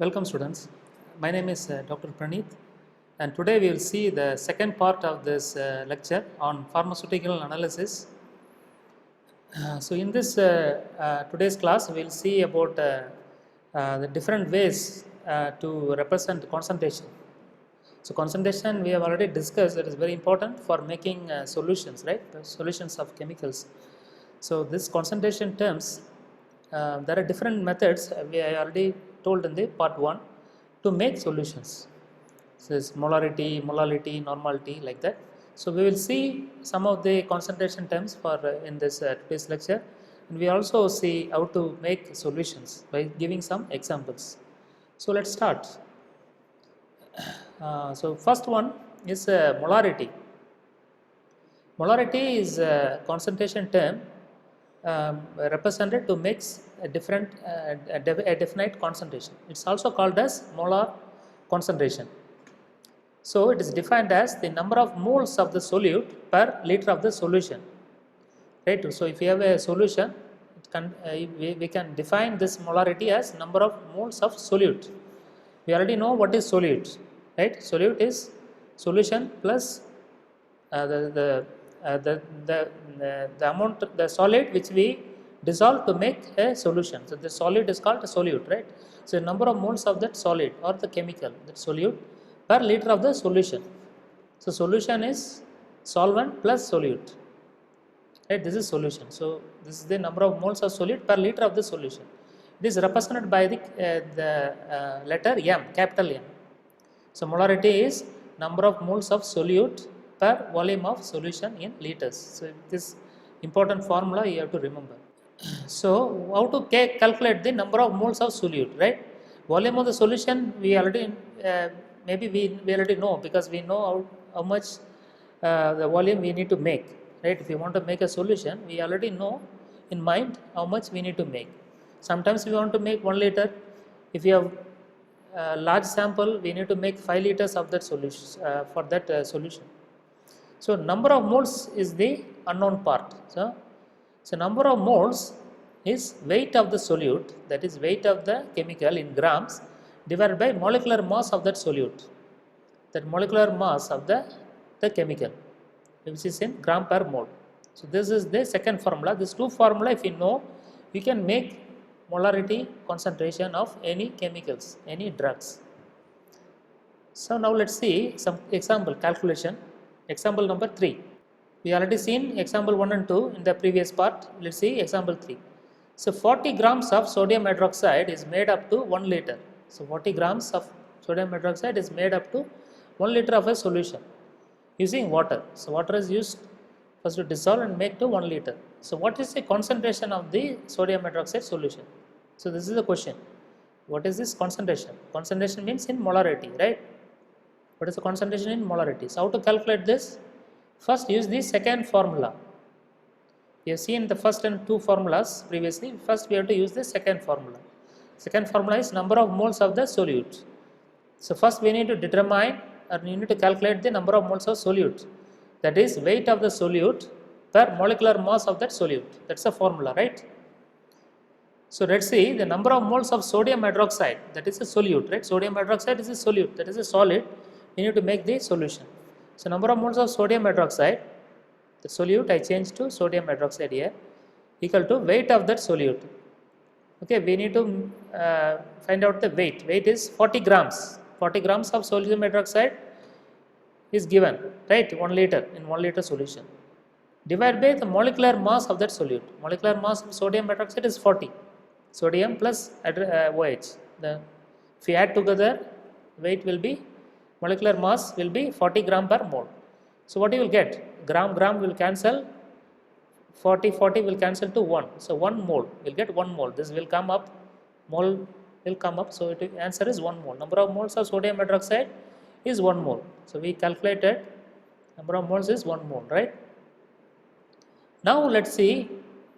Welcome students. My name is Dr. Praneeth, and today we will see the second part of this lecture on pharmaceutical analysis. So in this today's class we will see about the different ways to represent concentration. So concentration we have already discussed, that is very important for making solutions, right? The solutions of chemicals. So this concentration terms, there are different methods we already told in the part 1 to make solutions. So it's molarity, molality, normality, like that. So we will see some of the concentration terms for in this today's lecture, and we also see how to make solutions by giving some examples. So let's start. So first one is molarity. Molarity is a concentration term represented to mix a different a definite concentration. It's also called as molar concentration. So it is defined as the number of moles of the solute per liter of the solution, right? So if you have a solution, it can, we can define this molarity as number of moles of solute. We already know what is solute, right? Solute is solution plus the amount, the solid which we dissolve to make a solution. So the solid is called a solute, right? So number of moles of that solid or the chemical, that solute, per liter of the solution. So solution is solvent plus solute, right? This is solution. So this is the number of moles of solute per liter of the solution. It is represented by the letter M, capital M. So molarity is number of moles of solute per volume of solution in liters. So this important formula you have to remember. So how to calculate the number of moles of solute, right? Volume of the solution we already maybe we already know, because we know how much the volume we need to make, right? If we want to make a solution, we already know in mind how much we need to make. Sometimes we want to make 1 liter. If you have a large sample, we need to make 5 liters of that solution for that solution. So number of moles is the unknown part. So number of moles is weight of the solute, that is weight of the chemical in grams, divided by molecular mass of that solute, that molecular mass of the chemical, which is in gram per mole. So this is the second formula. These two formula, if you know, we can make molarity concentration of any chemicals, any drugs. So now let's see some example calculation. Example number 3. We already seen example 1 and 2 in the previous part. Let's see example 3. So 40 grams of sodium hydroxide is made up to 1 liter. So 40 grams of sodium hydroxide is made up to 1 liter of a solution using water. So water is used first to dissolve and make to 1 liter. So what is the concentration of the sodium hydroxide solution? So this is the question. What is this concentration? Concentration means in molarity, right? What is the concentration in molarity? So how to calculate this? First use the second formula. We have seen the first and 2 formulas previously. First we have to use the second formula. Second formula is number of moles of the solute. So first we need to determine, or we need to calculate the number of moles of solute. That is weight of the solute per molecular mass of that solute. That's the formula, right? So let's see the number of moles of sodium hydroxide, that is a solute, right? Sodium hydroxide is a solute, that is a solid. We need to make the solution. So number of moles of sodium hydroxide, the solute I changed to sodium hydroxide here, equal to weight of that solute. Okay, we need to find out the weight. Weight is 40 grams. 40 grams of sodium hydroxide is given, right? 1 liter in 1 liter solution. Divide by the molecular mass of that solute. Molecular mass of sodium hydroxide is 40. Sodium plus OH. If you add together, weight will be, molecular mass will be 40 gram per mole. So what you will get? Gram will cancel, 40 will cancel to 1. So 1 mole will get 1 mole. This will come up, mole will come up. So the answer is 1 mole. Number of moles of sodium hydroxide is 1 mole. So we calculated number of moles is 1 mole, right? Now let's see,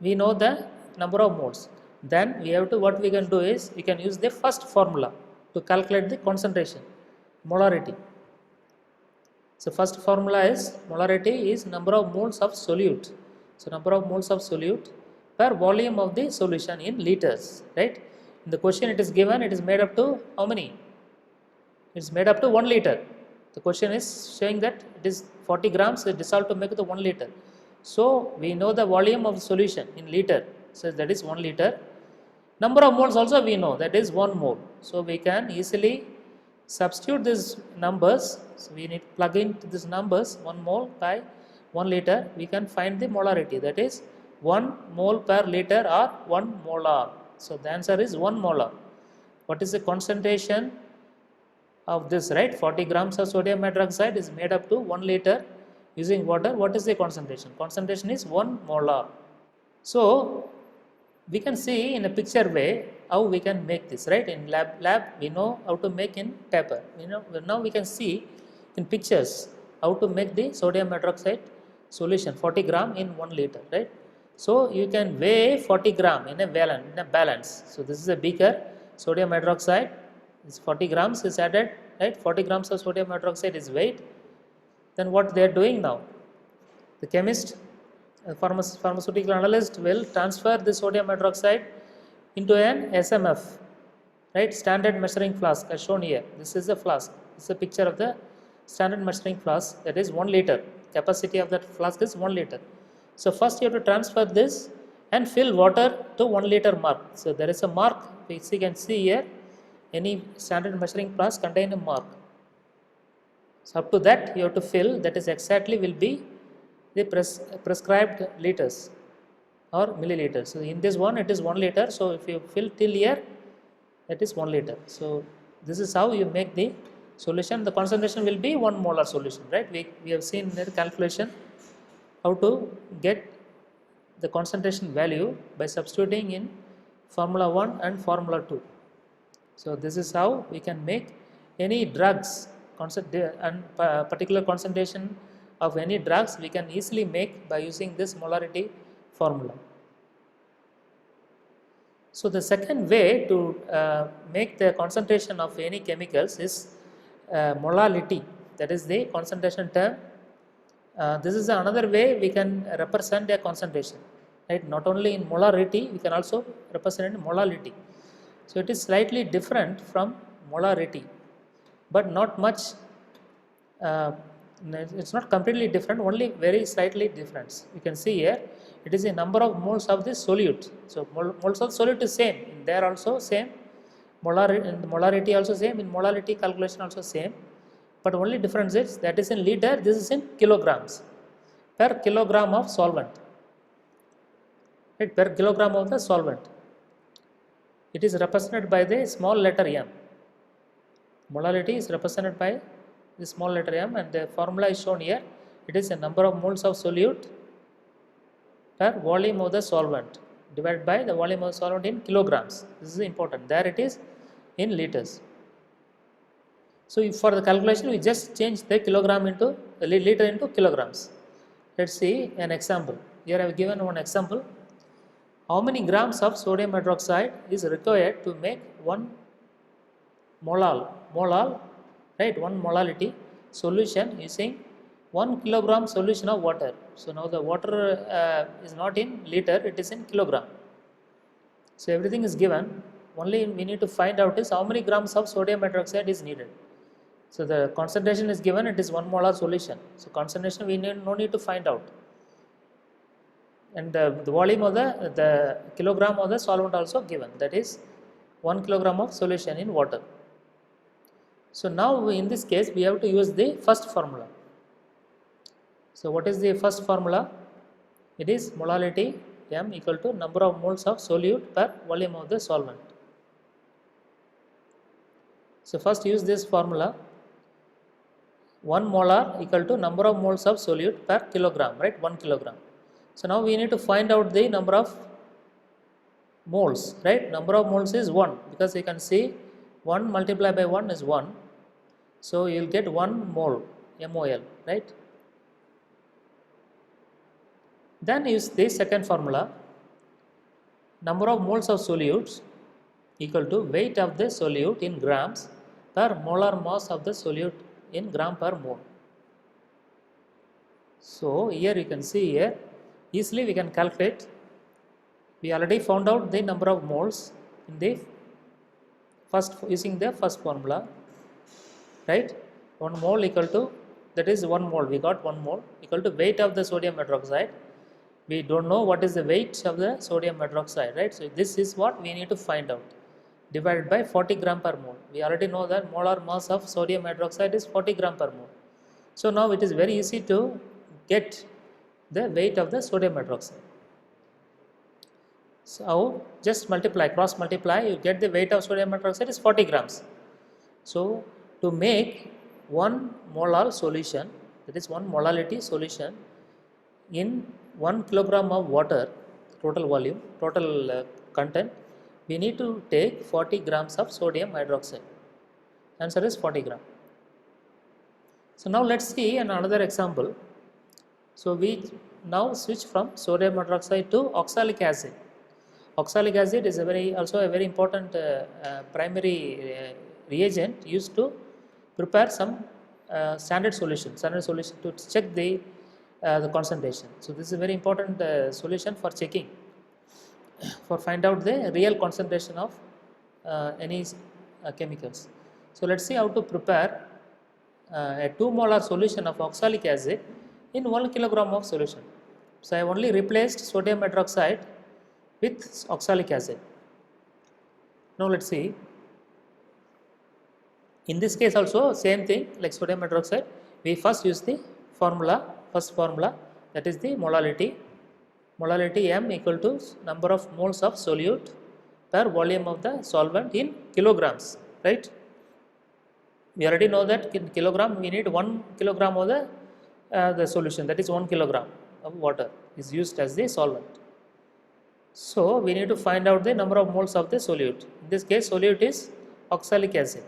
we know the number of moles. Then we have to, what we can do is, we can use the first formula to calculate the concentration, molarity. So first formula is, molarity is number of moles of solute. So number of moles of solute per volume of the solution in liters, right? In the question it is given, it is made up to how many? It's made up to 1 liter. The question is showing that it is 40 grams dissolved to make the 1 liter. So we know the volume of solution in liter, so that is 1 liter. Number of moles also we know, that is 1 mole. So we can easily substitute these numbers. So we need to plug into these numbers, 1 mole by 1 liter. We can find the molarity, that is 1 mole per liter or 1 molar. So the answer is 1 molar. What is the concentration of this, right? 40 grams of sodium hydroxide is made up to 1 liter using water. What is the concentration? Concentration is 1 molar. So we can see in a picture way how we can make this, right? In lab we know how to make in paper. Now we can see in pictures how to make the sodium hydroxide solution 40 gram in 1 liter, right? So you can weigh 40 gram in a balance. So this is a beaker, sodium hydroxide, this 40 grams is added, right? 40 grams of sodium hydroxide is weighed. Then what they are doing now? The chemist, pharmaceutical analyst will transfer the sodium hydroxide into an SMF, right? Standard measuring flask as shown here. This is a flask. This is a picture of the standard measuring flask, that is 1 liter. Capacity of that flask is 1 liter. So first you have to transfer this and fill water to 1 liter mark. So there is a mark, which you can see here. Any standard measuring flask contain a mark. So up to that you have to fill, that is exactly will be the prescribed liters or milliliters. So in this one it is 1 liter. So if you fill till here, that is 1 liter. So this is how you make the solution. The concentration will be 1 molar solution, right? We have seen the calculation how to get the concentration value by substituting in formula 1 and formula 2. So this is how we can make any drugs and particular concentration of any drugs we can easily make by using this molarity formula. So the second way to make the concentration of any chemicals is molality, that is the concentration term. This is another way we can represent a concentration, right? Not only in molarity, we can also represent in molality. So it is slightly different from molarity, but not much. It's not completely different, only very slightly different. You can see here, it is a number of moles of the solute. So moles of solute is same. In there also same. In the molarity also same. In molality calculation also same. But only difference is that is in liter. This is in kilograms per kilogram of solvent. Right, per kilogram of the solvent. It is represented by the small letter m. Molality is represented by the small letter m, and the formula is shown here. It is a number of moles of solute per volume of the solvent divided by the volume of the solvent in kilograms. This is important. There it is in liters. So for the calculation, we just change the kilogram into liter into kilograms. Let's see an example. Here I have given one example. How many grams of sodium hydroxide is required to make 1 molal, right? 1 molality solution using 1 kilogram solution of water. So now the water is not in liter, it is in kilogram. So everything is given. Only we need to find out is how many grams of sodium hydroxide is needed. So the concentration is given, it is 1 molar solution. So concentration we no need to find out. And the volume of the kilogram of the solvent also given, that is 1 kilogram of solution in water. So now in this case we have to use the first formula. So what is the first formula? It is molality m equal to number of moles of solute per volume of the solvent. So first use this formula. 1 molar equal to number of moles of solute per kilogram, right? 1 kilogram. So now we need to find out the number of moles, right? Number of moles is 1, because you can see 1 multiplied by 1 is 1. So you will get 1 mole, MOL, right? Then use the second formula. Number of moles of solutes equal to weight of the solute in grams per molar mass of the solute in gram per mole. So here you can see here, easily we can calculate. We already found out the number of moles in the first using the first formula, right? 1 mole equal to, that is 1 mole, we got 1 mole equal to weight of the sodium hydroxide. We don't know what is the weight of the sodium hydroxide, right? So this is what we need to find out, divided by 40 gram per mole. We already know that molar mass of sodium hydroxide is 40 gram per mole. So now it is very easy to get the weight of the sodium hydroxide. So just multiply, cross multiply, you get the weight of sodium hydroxide is 40 grams. So to make 1 molar solution, that is 1 molality solution in 1 kilogram of water, total volume, total content, we need to take 40 grams of sodium hydroxide. Answer is 40 gram. So now let's see another example. So we now switch from sodium hydroxide to oxalic acid. Oxalic acid is also a very important primary reagent used to prepare some standard solution to check the concentration. So this is a very important solution for checking, for find out the real concentration of any chemicals. So let's see how to prepare a 2 molar solution of oxalic acid in 1 kilogram of solution. So I have only replaced sodium hydroxide with oxalic acid. Now let's see. In this case also same thing like sodium hydroxide. We first use the formula, first formula, that is the molality. Molality M equal to number of moles of solute per volume of the solvent in kilograms, right? We already know that in kilogram we need 1 kilogram of the solution, that is 1 kilogram of water is used as the solvent. So we need to find out the number of moles of the solute. In this case solute is oxalic acid.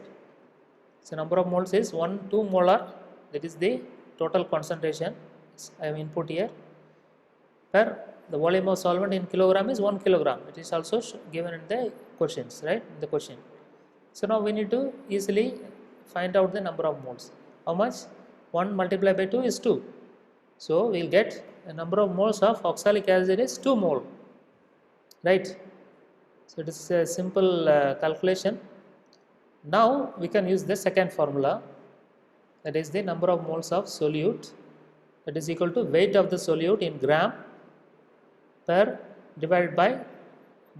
So number of moles is 2 molar, that is the total concentration I have input here, per the volume of solvent in kilogram is 1 kilogram. It is also given in the questions, right? In the question. So now we need to easily find out the number of moles. How much? 1 multiplied by 2 is 2. So we will get the number of moles of oxalic acid is 2 mole, right? So it is a simple calculation. Now we can use the second formula, that is the number of moles of solute, that is equal to weight of the solute in gram per divided by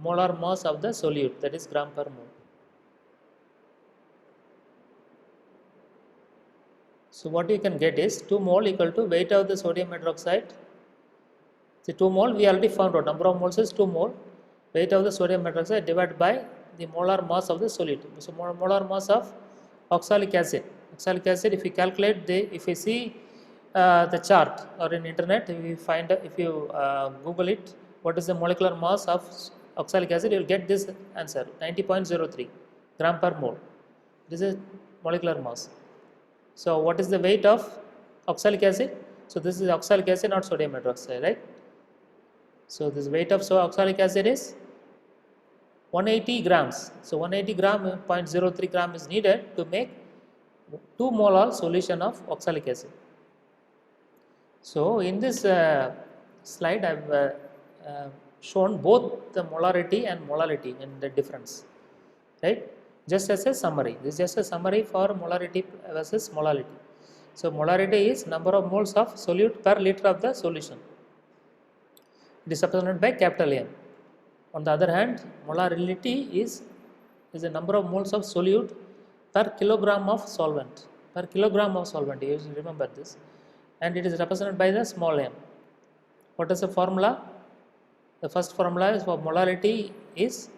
molar mass of the solute, that is gram per mole. So what you can get is 2 mole equal to weight of the sodium hydroxide. The 2 mole we already found out, number of moles is 2 mole, weight of the sodium hydroxide divided by the molar mass of the solute. So molar mass of oxalic acid. Oxalic acid, if you calculate if you see the chart or in internet, if you find, if you Google it, what is the molecular mass of oxalic acid, you will get this answer, 90.03 gram per mole. This is molecular mass. So what is the weight of oxalic acid? So this is oxalic acid, not sodium hydroxide, right? So this weight of oxalic acid is 180 grams. So 180 gram, 0.03 gram is needed to make 2 molar solution of oxalic acid. So in this slide I have shown both the molarity and molality and the difference, right? Just as a summary. This is just a summary for molarity versus molality. So molarity is number of moles of solute per liter of the solution. It is represented by capital M. On the other hand, molarity is the number of moles of solute per kilogram of solvent. Per kilogram of solvent, you should remember this. And it is represented by the small m. What is the formula? The first formula is for molarity is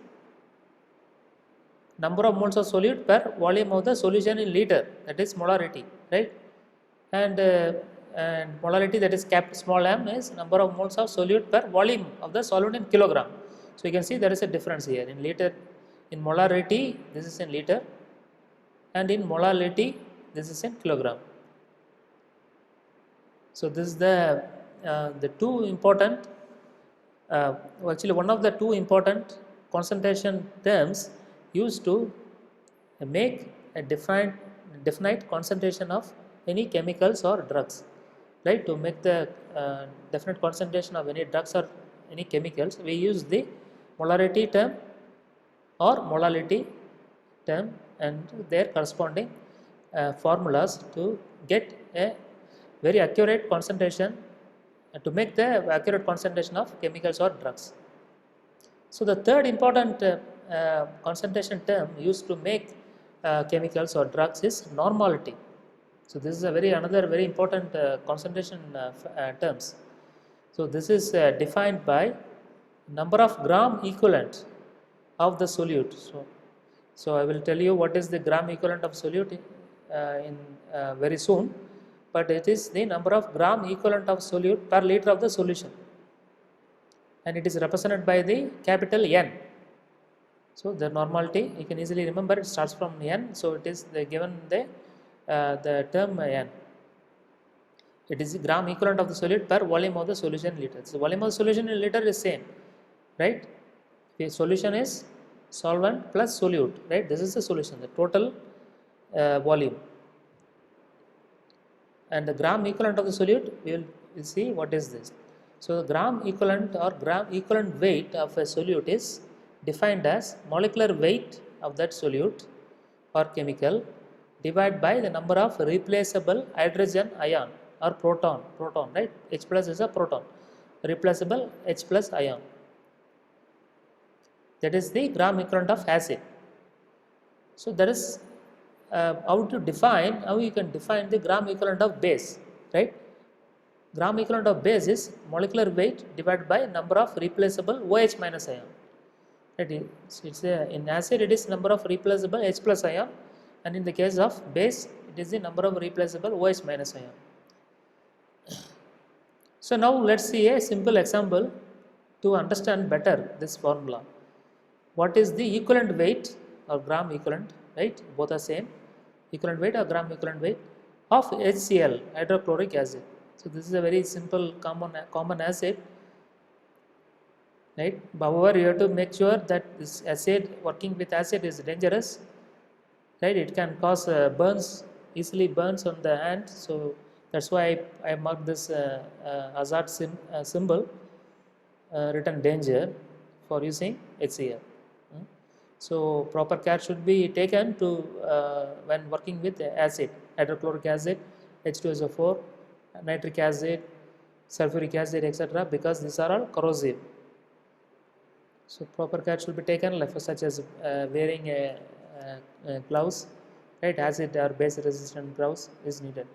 number of moles of solute per volume of the solution in liter, that is molarity, right? And molarity, that is small m, is number of moles of solute per volume of the solvent in kilogram. So you can see there is a difference here. In liter, in molarity this is in liter, and in molality this is in kilogram. So this is the two important, actually one of the two important concentration terms used to make a definite concentration of any chemicals or drugs, right? To make the definite concentration of any drugs or any chemicals, we use the molarity term or molality term and their corresponding formulas to get a very accurate concentration, to make the accurate concentration of chemicals or drugs. So the third important concentration term used to make chemicals or drugs is normality. So this is another very important concentration terms. So this is defined by number of gram equivalent of the solute. So I will tell you what is the gram equivalent of solute in very soon, but it is the number of gram equivalent of solute per liter of the solution, and it is represented by the capital N. So the normality, you can easily remember, it starts from N, so it is given the term N. It is the gram equivalent of the solute per volume of the solution in liters. The volume of the solution in liter is same, right? The solution is solvent plus solute, right? This is the solution, the total volume. And the gram equivalent of the solute, we will see what is this. So the gram equivalent or gram equivalent weight of a solute is defined as molecular weight of that solute or chemical divided by the number of replaceable hydrogen ion or proton, right? H plus is a proton, replaceable H plus ion. That is the gram equivalent of acid. So that is how you can define the gram equivalent of base, right? Gram equivalent of base is molecular weight divided by number of replaceable OH minus ion. Right? In acid it is number of replaceable H plus ion, and in the case of base it is the number of replaceable OH minus ion. So now let us see a simple example to understand better this formula. What is the equivalent weight or gram equivalent, right? Both are same, equivalent weight or gram equivalent weight of HCl, hydrochloric acid. So this is a very simple common acid, right? However, you have to make sure that this acid, working with acid, is dangerous, right? It can cause burns, easily burns on the hand. So that's why I marked this hazard symbol written danger for using HCl. So proper care should be taken to when working with acid, hydrochloric acid, H2SO4, nitric acid, sulfuric acid, etc., because these are all corrosive. So proper care should be taken, like such as wearing gloves, right? Acid or base resistant gloves is needed.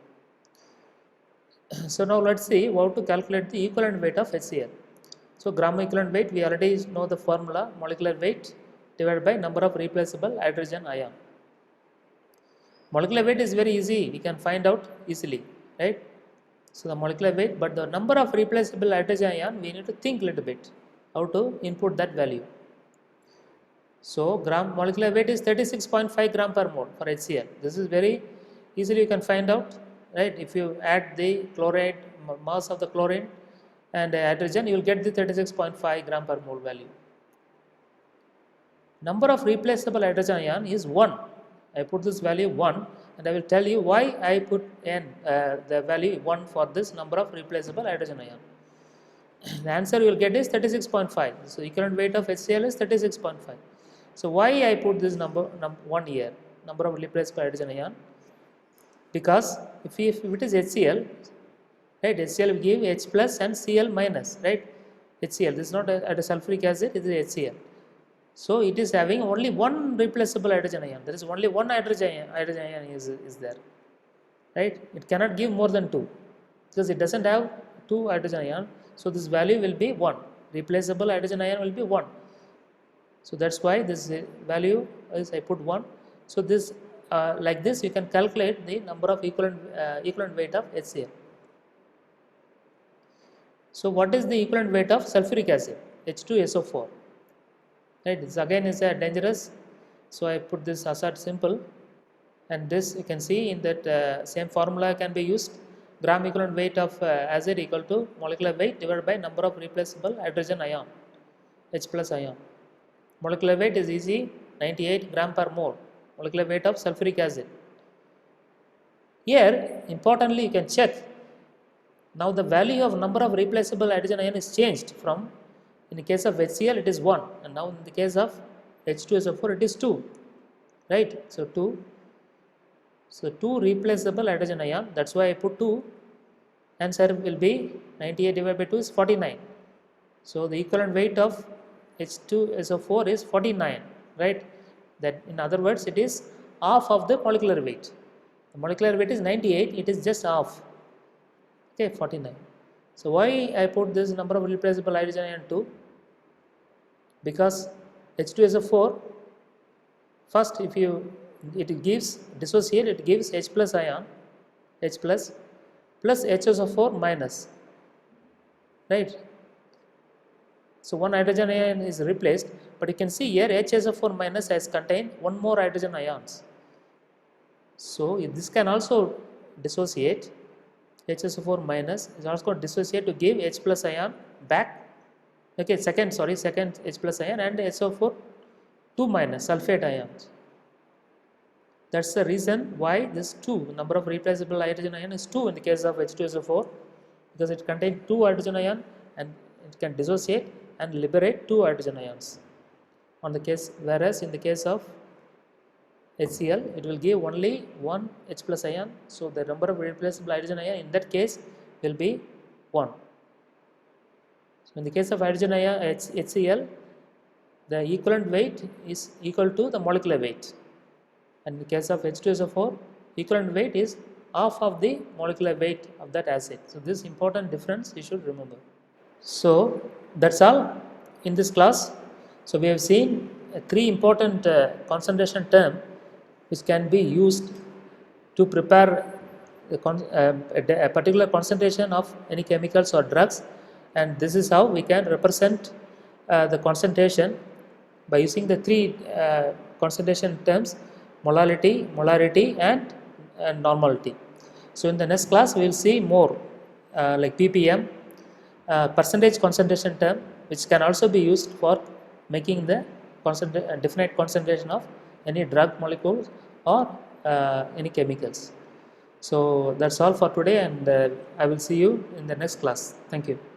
So now let's see how to calculate the equivalent weight of HCl. So gram equivalent weight, we already know the formula, molecular weight divided by number of replaceable hydrogen ion. Molecular weight is very easy, we can find out easily, right? So the molecular weight, but the number of replaceable hydrogen ion, we need to think a little bit how to input that value. So molecular weight is 36.5 gram per mole for HCl. This is very easily you can find out, right? If you add the chloride, mass of the chlorine and hydrogen, you will get the 36.5 gram per mole value. Number of replaceable hydrogen ion is 1. I put this value 1, and I will tell you why I put the value 1 for this number of replaceable hydrogen ion. The answer you will get is 36.5. So equivalent weight of HCl is 36.5. So why I put this number 1 here, number of replaceable hydrogen ion? Because if it is HCl, right, HCl will give H plus and Cl minus, right? HCl, this is not a sulfuric acid, it is HCl. So it is having only one replaceable hydrogen ion. There is only one hydrogen ion is there, right? It cannot give more than 2 because it doesn't have 2 hydrogen ion. So this value will be 1. Replaceable hydrogen ion will be 1. So that's why this value is I put 1. So this like this you can calculate the number of equivalent weight of HCl. So what is the equivalent weight of sulfuric acid? H2SO4. Right, this again is dangerous, so I put this hazard symbol, and this you can see in that same formula can be used. Gram equivalent weight of acid equal to molecular weight divided by number of replaceable hydrogen ion, H plus ion. Molecular weight is easy, 98 gram per mole, molecular weight of sulfuric acid. Here importantly you can check, now the value of number of replaceable hydrogen ion is changed from, in the case of HCl it is 1, and now in the case of H2SO4 it is 2, right? So 2. So 2 replaceable hydrogen ion, that's why I put 2. Answer will be 98 divided by 2 is 49. So the equivalent weight of H2SO4 is 49, right? That in other words, it is half of the molecular weight. The molecular weight is 98, it is just half. Okay, 49. So why I put this number of replaceable hydrogen ion 2? Because H2SO4, first if you it gives dissociate, it gives H plus ion, H plus HSO4 minus, right? So one hydrogen ion is replaced, but you can see here HSO4 minus has contained one more hydrogen ions. So this can also dissociate. HSO4 minus is also going to dissociate to give H plus ion back. Okay, second H plus ion and SO4 2 minus sulfate ions. That's the reason why this 2 number of replaceable hydrogen ion is 2 in the case of H2SO4, because it contains 2 hydrogen ion and it can dissociate and liberate 2 hydrogen ions. On the case, whereas in the case of HCl, it will give only 1 H plus ion. So the number of replaceable hydrogen ion in that case will be 1. So in the case of hydrogen ion HCl, the equivalent weight is equal to the molecular weight. And in the case of H2SO4, equivalent weight is half of the molecular weight of that acid. So this important difference you should remember. So that's all in this class. So we have seen 3 important concentration term which can be used to prepare a particular concentration of any chemicals or drugs, and this is how we can represent the concentration by using the 3 concentration terms: molality, molarity and normality. So in the next class we will see more like ppm, percentage concentration term, which can also be used for making the definite concentration of any drug molecules or any chemicals. So that's all for today, and I will see you in the next class. Thank you.